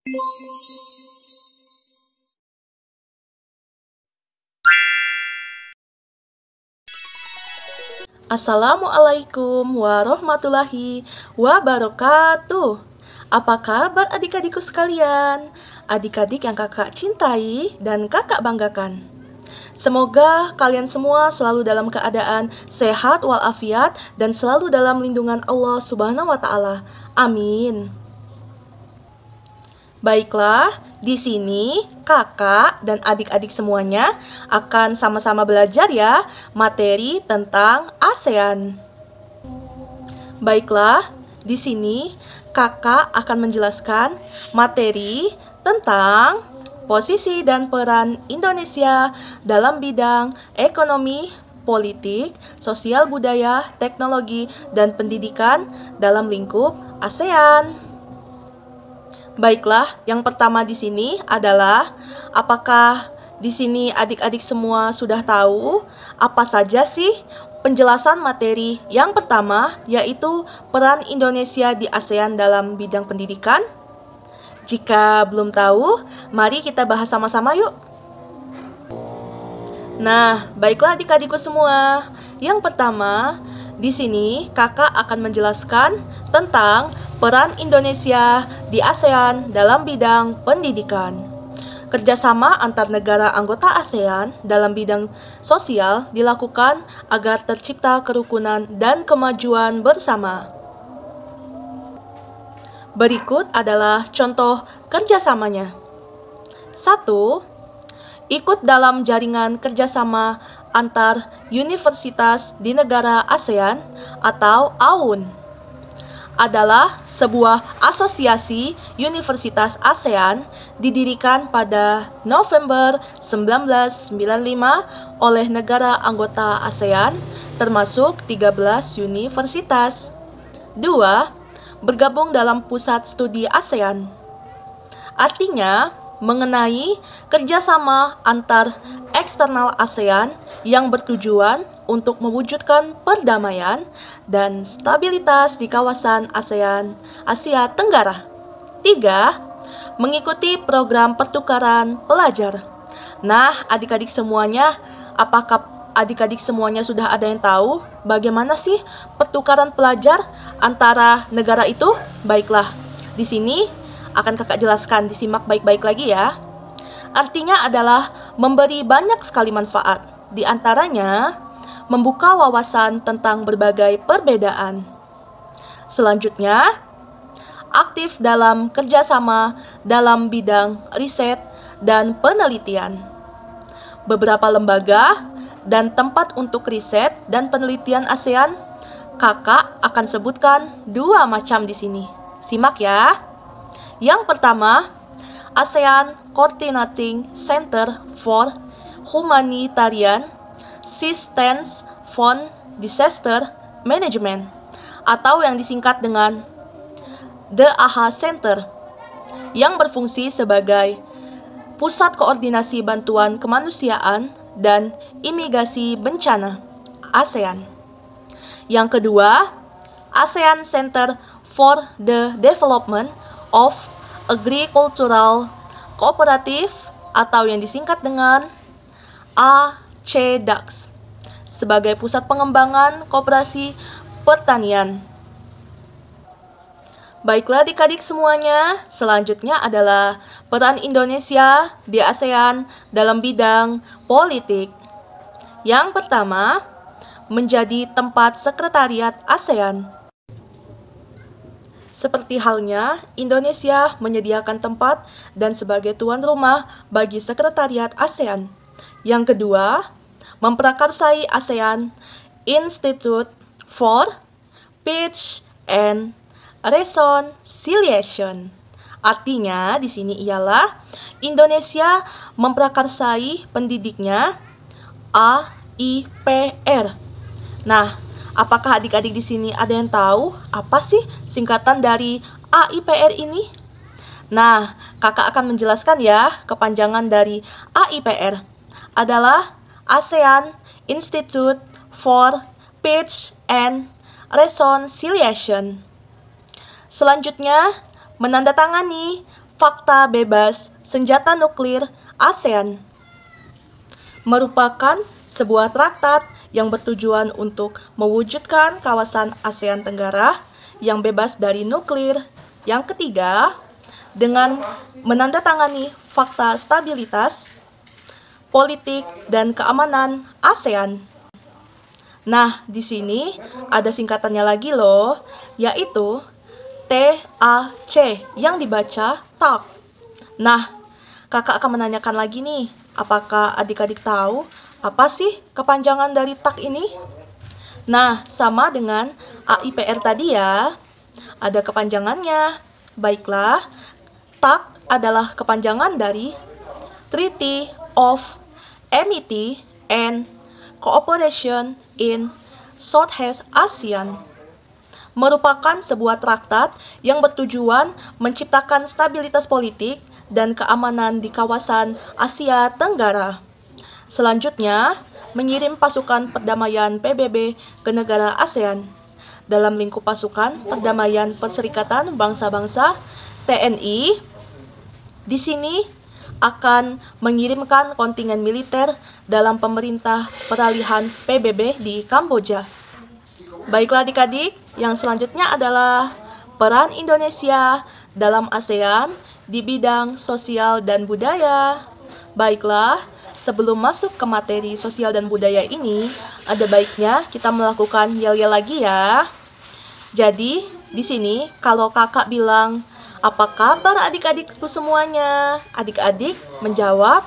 Assalamualaikum warahmatullahi wabarakatuh. Apa kabar adik-adikku sekalian? Adik-adik yang kakak cintai dan kakak banggakan. Semoga kalian semua selalu dalam keadaan sehat walafiat dan selalu dalam lindungan Allah Subhanahu wa Ta'ala. Amin. Baiklah, di sini kakak dan adik-adik semuanya akan sama-sama belajar ya materi tentang ASEAN. Baiklah, di sini kakak akan menjelaskan materi tentang posisi dan peran Indonesia dalam bidang ekonomi, politik, sosial budaya, teknologi, dan pendidikan dalam lingkup ASEAN. Baiklah, yang pertama di sini adalah apakah di sini adik-adik semua sudah tahu apa saja sih penjelasan materi yang pertama, yaitu peran Indonesia di ASEAN dalam bidang pendidikan? Jika belum tahu, mari kita bahas sama-sama yuk. Nah, baiklah adik-adikku semua. Yang pertama, di sini kakak akan menjelaskan tentang peran Indonesia di ASEAN dalam bidang pendidikan. Kerjasama antar negara anggota ASEAN dalam bidang sosial dilakukan agar tercipta kerukunan dan kemajuan bersama. Berikut adalah contoh kerjasamanya. 1. Ikut dalam jaringan kerjasama antar universitas di negara ASEAN atau AUN. Adalah sebuah asosiasi universitas ASEAN didirikan pada November 1995 oleh negara anggota ASEAN termasuk 13 universitas. 2. Bergabung dalam pusat studi ASEAN. Artinya, mengenai kerjasama antar eksternal ASEAN yang bertujuan untuk mewujudkan perdamaian dan stabilitas di kawasan ASEAN Asia Tenggara. 3. Mengikuti program pertukaran pelajar. Nah, adik-adik semuanya, apakah adik-adik semuanya sudah ada yang tahu bagaimana sih pertukaran pelajar antara negara itu? Baiklah, di sini akan kakak jelaskan, disimak baik-baik lagi ya. Artinya adalah memberi banyak sekali manfaat, di antaranya membuka wawasan tentang berbagai perbedaan. Selanjutnya, aktif dalam kerjasama dalam bidang riset dan penelitian. Beberapa lembaga dan tempat untuk riset dan penelitian ASEAN, kakak akan sebutkan 2 macam di sini. Simak ya. Yang pertama, ASEAN Coordinating Center for Humanitarian Assistance for Disaster Management atau yang disingkat dengan The AHA Center yang berfungsi sebagai Pusat Koordinasi Bantuan Kemanusiaan dan Imigrasi Bencana ASEAN. Yang kedua, ASEAN Center for the Development of Agricultural Cooperative atau yang disingkat dengan ACDAX sebagai pusat pengembangan koperasi pertanian. Baiklah adik-adik semuanya, selanjutnya adalah peran Indonesia di ASEAN dalam bidang politik. Yang pertama, menjadi tempat sekretariat ASEAN. Seperti halnya, Indonesia menyediakan tempat dan sebagai tuan rumah bagi sekretariat ASEAN. Yang kedua, memprakarsai ASEAN Institute for Peace and Reconciliation. Artinya, di sini ialah Indonesia memprakarsai pendidiknya AIPR. Nah, apakah adik-adik di sini ada yang tahu apa sih singkatan dari AIPR ini? Nah, kakak akan menjelaskan ya, kepanjangan dari AIPR adalah ASEAN Institute for Peace and Reconciliation. Selanjutnya, menandatangani Fakta Bebas Senjata Nuklir ASEAN merupakan sebuah traktat yang bertujuan untuk mewujudkan kawasan ASEAN Tenggara yang bebas dari nuklir. Yang ketiga, dengan menandatangani Fakta Stabilitas, Politik, dan Keamanan ASEAN. Nah, di sini ada singkatannya lagi loh, yaitu TAC yang dibaca TAC. Nah, kakak akan menanyakan lagi nih, apakah adik-adik tahu apa sih kepanjangan dari TAC ini? Nah, sama dengan AIPR tadi ya, ada kepanjangannya. Baiklah, TAC adalah kepanjangan dari Treaty of Amity and Cooperation in Southeast ASEAN, merupakan sebuah traktat yang bertujuan menciptakan stabilitas politik dan keamanan di kawasan Asia Tenggara. Selanjutnya, mengirim pasukan perdamaian PBB ke negara ASEAN dalam lingkup pasukan perdamaian Perserikatan Bangsa-Bangsa TNI. Di sini akan mengirimkan kontingen militer dalam pemerintah peralihan PBB di Kamboja. Baiklah adik-adik, yang selanjutnya adalah peran Indonesia dalam ASEAN di bidang sosial dan budaya. Baiklah, sebelum masuk ke materi sosial dan budaya ini, ada baiknya kita melakukan yel-yel lagi ya. Jadi, di sini kalau kakak bilang, apa kabar adik-adikku semuanya? Adik-adik menjawab,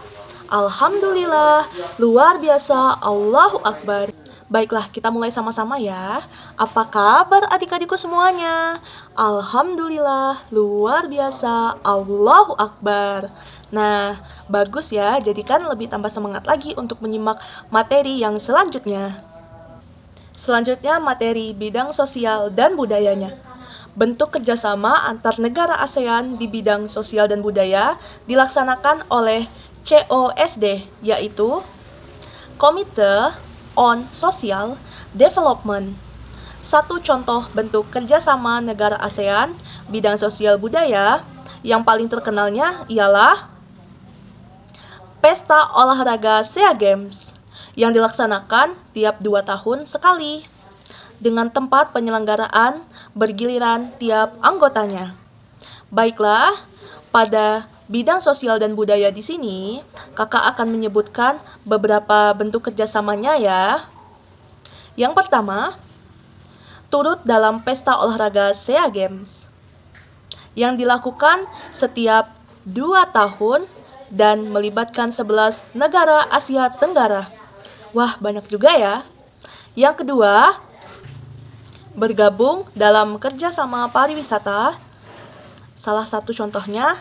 Alhamdulillah, luar biasa, Allahu Akbar. Baiklah, kita mulai sama-sama ya. Apa kabar adik-adikku semuanya? Alhamdulillah, luar biasa, Allahu Akbar. Nah, bagus ya, jadikan lebih tambah semangat lagi untuk menyimak materi yang selanjutnya. Selanjutnya, materi bidang sosial dan budayanya. Bentuk kerjasama antar negara ASEAN di bidang sosial dan budaya dilaksanakan oleh COSD, yaitu Committee on Social Development. Satu contoh bentuk kerjasama negara ASEAN bidang sosial budaya yang paling terkenalnya ialah Pesta Olahraga SEA Games yang dilaksanakan tiap 2 tahun sekali dengan tempat penyelenggaraan bergiliran tiap anggotanya. Baiklah, pada bidang sosial dan budaya di sini, kakak akan menyebutkan beberapa bentuk kerjasamanya ya. Yang pertama, turut dalam pesta olahraga SEA Games yang dilakukan setiap 2 tahun dan melibatkan 11 negara Asia Tenggara. Wah, banyak juga ya. Yang kedua, bergabung dalam kerjasama pariwisata. Salah satu contohnya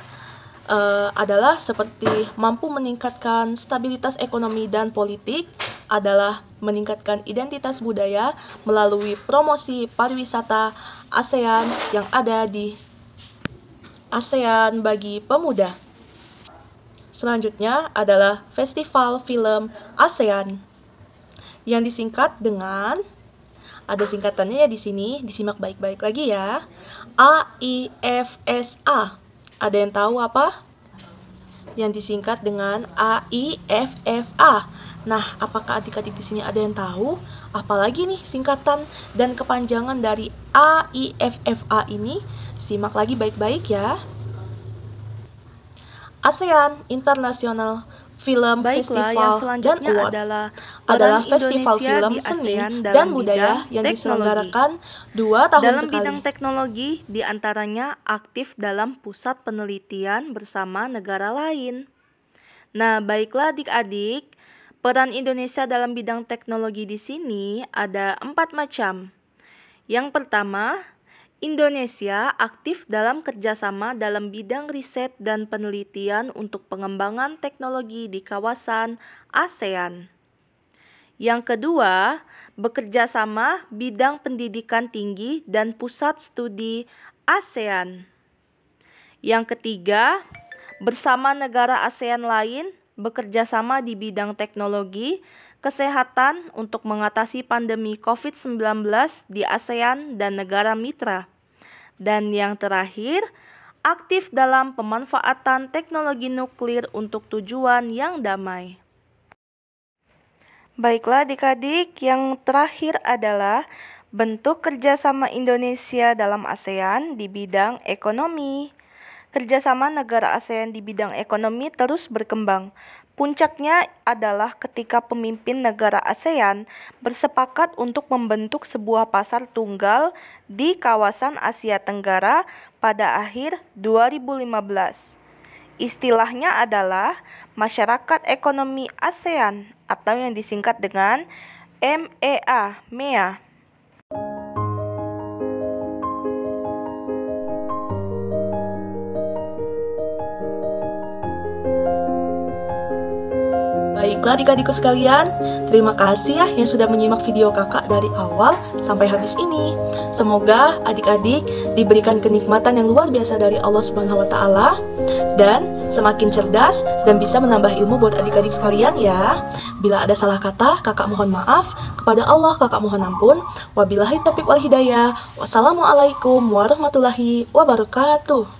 adalah seperti mampu meningkatkan stabilitas ekonomi dan politik, adalah meningkatkan identitas budaya melalui promosi pariwisata ASEAN yang ada di ASEAN bagi pemuda. Selanjutnya adalah Festival Film ASEAN yang disingkat dengan, ada singkatannya ya di sini, disimak baik-baik lagi ya. AIFSA. Ada yang tahu apa? Yang disingkat dengan AIFFA. Nah, apakah adik-adik di sini ada yang tahu? Apalagi nih singkatan dan kepanjangan dari AIFFA ini? Simak lagi baik-baik ya. ASEAN International Film Baiklah, Festival yang dan selanjutnya Award adalah festival Indonesia film di seni ASEAN dan dalam budaya bidang yang teknologi. diselenggarakan 2 tahun Dalam sekali. bidang teknologi, diantaranya aktif dalam pusat penelitian bersama negara lain. Nah, baiklah adik-adik, peran Indonesia dalam bidang teknologi di sini ada 4 macam. Yang pertama, Indonesia aktif dalam kerjasama dalam bidang riset dan penelitian untuk pengembangan teknologi di kawasan ASEAN. Yang kedua, bekerja sama bidang pendidikan tinggi dan pusat studi ASEAN. Yang ketiga, bersama negara ASEAN lain bekerja sama di bidang teknologi, kesehatan untuk mengatasi pandemi COVID-19 di ASEAN dan negara mitra. Dan yang terakhir, aktif dalam pemanfaatan teknologi nuklir untuk tujuan yang damai. Baiklah adik-adik, yang terakhir adalah bentuk kerjasama Indonesia dalam ASEAN di bidang ekonomi. Kerjasama negara ASEAN di bidang ekonomi terus berkembang. Puncaknya adalah ketika pemimpin negara ASEAN bersepakat untuk membentuk sebuah pasar tunggal di kawasan Asia Tenggara pada akhir 2015. Istilahnya adalah Masyarakat Ekonomi ASEAN atau yang disingkat dengan MEA. Baiklah adik-adikku sekalian, terima kasih ya yang sudah menyimak video kakak dari awal sampai habis ini. Semoga adik-adik diberikan kenikmatan yang luar biasa dari Allah Subhanahu wa Ta'ala dan semakin cerdas dan bisa menambah ilmu buat adik-adik sekalian ya. Bila ada salah kata, kakak mohon maaf. Kepada Allah kakak mohon ampun. Wabillahi taufiq wal hidayah. Wassalamualaikum warahmatullahi wabarakatuh.